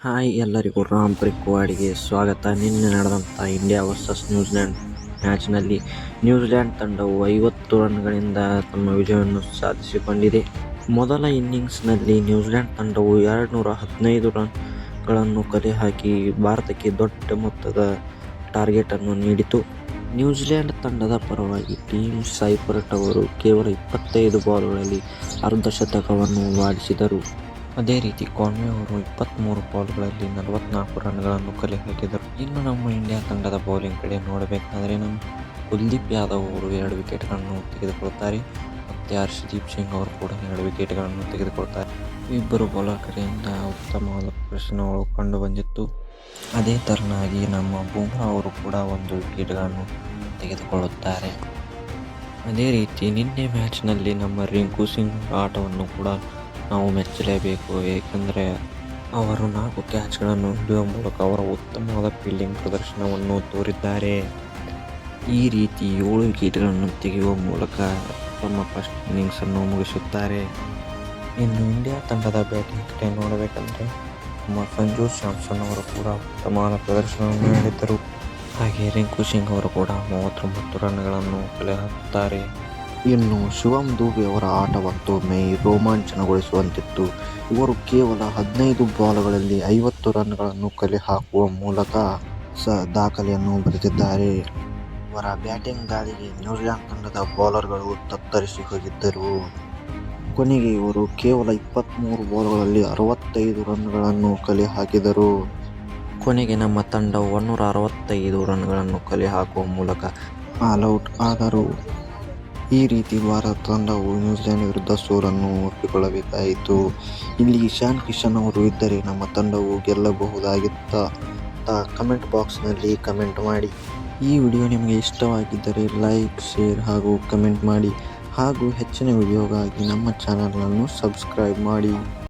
Hi ಎಲ್ಲರಿಗೂ ರಾಮ್ ವಾಡಿಗೆ ಸ್ವಾಗತ. ನಿನ್ನೆ ನಡೆದಂಥ ಇಂಡಿಯಾ ವರ್ಸಸ್ ನ್ಯೂಜಿಲೆಂಡ್ ಮ್ಯಾಚ್ನಲ್ಲಿ ನ್ಯೂಜಿಲೆಂಡ್ ತಂಡವು 50 ರನ್ಗಳಿಂದ ತಮ್ಮ ವಿಜಯವನ್ನು ಸಾಧಿಸಿಕೊಂಡಿದೆ. ಮೊದಲ ಇನ್ನಿಂಗ್ಸ್ನಲ್ಲಿ ನ್ಯೂಜಿಲೆಂಡ್ ತಂಡವು 215 ರನ್ಗಳನ್ನು ಕಲೆ ಹಾಕಿ ಭಾರತಕ್ಕೆ ದೊಡ್ಡ ಮೊತ್ತದ ಟಾರ್ಗೆಟ್ ಅನ್ನು ನೀಡಿತು. ನ್ಯೂಜಿಲೆಂಡ್ ತಂಡದ ಪರವಾಗಿ ಟಿಮ್ ಸೈಫರ್ಟ್ ಅವರು ಕೇವಲ 25 ಬಾಲ್ಗಳಲ್ಲಿ ಅರ್ಧ ಶತಕವನ್ನು ಬಾರಿಸಿದರು. ಅದೇ ರೀತಿ ಕಾನ್ವೆ ಅವರು 23 ಬಾಲ್ಗಳಲ್ಲಿ 44 ರನ್ಗಳನ್ನು ಕಲೆ ಹಾಕಿದರು. ಇನ್ನು ನಮ್ಮ ಇಂಡಿಯಾ ತಂಡದ ಬೌಲಿಂಗ್ ಕಡೆ ನೋಡಬೇಕಾದರೆ ನಮ್ಮ ಕುಲ್ದೀಪ್ ಯಾದವ್ ಅವರು 2 ವಿಕೆಟ್ಗಳನ್ನು ತೆಗೆದುಕೊಳ್ಳುತ್ತಾರೆ. ಮತ್ತು ಹರ್ಷದೀಪ್ ಸಿಂಗ್ ಅವರು ಕೂಡ 2 ವಿಕೆಟ್ಗಳನ್ನು ತೆಗೆದುಕೊಳ್ತಾರೆ. ಇಬ್ಬರು ಬೌಲರ್ ಕಡೆಯಿಂದ ಉತ್ತಮವಾದ ಪ್ರದರ್ಶನಗಳು ಕಂಡು ಬಂದಿತ್ತು. ಅದೇ ತರನಾಗಿ ನಮ್ಮ ಬೂಮ್ರಾ ಅವರು ಕೂಡ 1 ವಿಕೆಟ್ಗಳನ್ನು ತೆಗೆದುಕೊಳ್ಳುತ್ತಾರೆ. ಅದೇ ರೀತಿ ನಿನ್ನೆ ಮ್ಯಾಚ್ನಲ್ಲಿ ನಮ್ಮ ರಿಂಕು ಸಿಂಗ್ ಆಟವನ್ನು ಕೂಡ ನಾವು ಮೆಚ್ಚಲೇಬೇಕು. ಏಕೆಂದರೆ ಅವರು 4 ಕ್ಯಾಚ್ಗಳನ್ನು ಹಿಡಿಯುವ ಮೂಲಕ ಅವರ ಉತ್ತಮವಾದ ಫೀಲ್ಡಿಂಗ್ ಪ್ರದರ್ಶನವನ್ನು ತೋರಿದ್ದಾರೆ. ಈ ರೀತಿ 7 ವಿಕೆಟ್ಗಳನ್ನು ತೆಗೆಯುವ ಮೂಲಕ ತಮ್ಮ ಫಸ್ಟ್ ಇನ್ನಿಂಗ್ಸನ್ನು ಮುಗಿಸುತ್ತಾರೆ. ಇನ್ನು ಇಂಡಿಯಾ ತಂಡದ ಬ್ಯಾಟಿಂಗ್ ಕಡೆ ನೋಡಬೇಕಂದ್ರೆ ನಮ್ಮ ಸಂಜು ಸ್ಯಾಮ್ಸನ್ ಅವರು ಕೂಡ ಉತ್ತಮವಾದ ಪ್ರದರ್ಶನವನ್ನು ನೀಡಿದ್ದರು. ಹಾಗೆ ರಿಂಕು ಸಿಂಗ್ ಅವರು ಕೂಡ 39 ರನ್ಗಳನ್ನು ಕಲೆ ಹಾಕುತ್ತಾರೆ. ಇನ್ನು ಶಿವಮ್ ದುಬೆ ಅವರ ಆಟ ಮತ್ತೊಮ್ಮೆ ರೋಮಾಂಚನಗೊಳಿಸುವಂತಿತ್ತು. ಇವರು ಕೇವಲ 15 ಬಾಲ್ಗಳಲ್ಲಿ 50 ರನ್ಗಳನ್ನು ಕಲೆ ಹಾಕುವ ಮೂಲಕ ದಾಖಲೆಯನ್ನು ಬರೆದಿದ್ದಾರೆ. ಇವರ ಬ್ಯಾಟಿಂಗ್ ದಾಳಿಗೆ ನ್ಯೂಜಿಲೆಂಡ್ ತಂಡದ ಬೌಲರ್ಗಳು ತತ್ತರಿಸಿ ಹೋಗಿದ್ದರು. ಕೊನೆಗೆ ಇವರು ಕೇವಲ 23 ಬಾಲ್ಗಳಲ್ಲಿ 65 ರನ್ಗಳನ್ನು ಕಲೆ ಹಾಕಿದರು. ಕೊನೆಗೆ ನಮ್ಮ ತಂಡವು 165 ರನ್ಗಳನ್ನು ಕಲೆ ಹಾಕುವ ಮೂಲಕ ಆಲ್ಔಟ್ ಆದರು. ಈ ರೀತಿ ಭಾರತ ತಂಡವು ನ್ಯೂಜಿಲೆಂಡ್ ವಿರುದ್ಧ ಸೋಲನ್ನು ಒಪ್ಪಿಕೊಳ್ಳಬೇಕಾಯಿತು. ಇಲ್ಲಿ ಇಶಾನ್ ಕಿಶನ್ ಅವರು ಇದ್ದರೆ ನಮ್ಮ ತಂಡವು ಗೆಲ್ಲಬಹುದಾಗಿತ್ತ ಕಮೆಂಟ್ ಬಾಕ್ಸ್ನಲ್ಲಿ ಕಮೆಂಟ್ ಮಾಡಿ. ಈ ವಿಡಿಯೋ ನಿಮಗೆ ಇಷ್ಟವಾಗಿದ್ದರೆ ಲೈಕ್, ಶೇರ್ ಹಾಗೂ ಕಮೆಂಟ್ ಮಾಡಿ. ಹಾಗೂ ಹೆಚ್ಚಿನ ವಿಡಿಯೋಗಾಗಿ ನಮ್ಮ ಚಾನಲನ್ನು ಸಬ್ಸ್ಕ್ರೈಬ್ ಮಾಡಿ.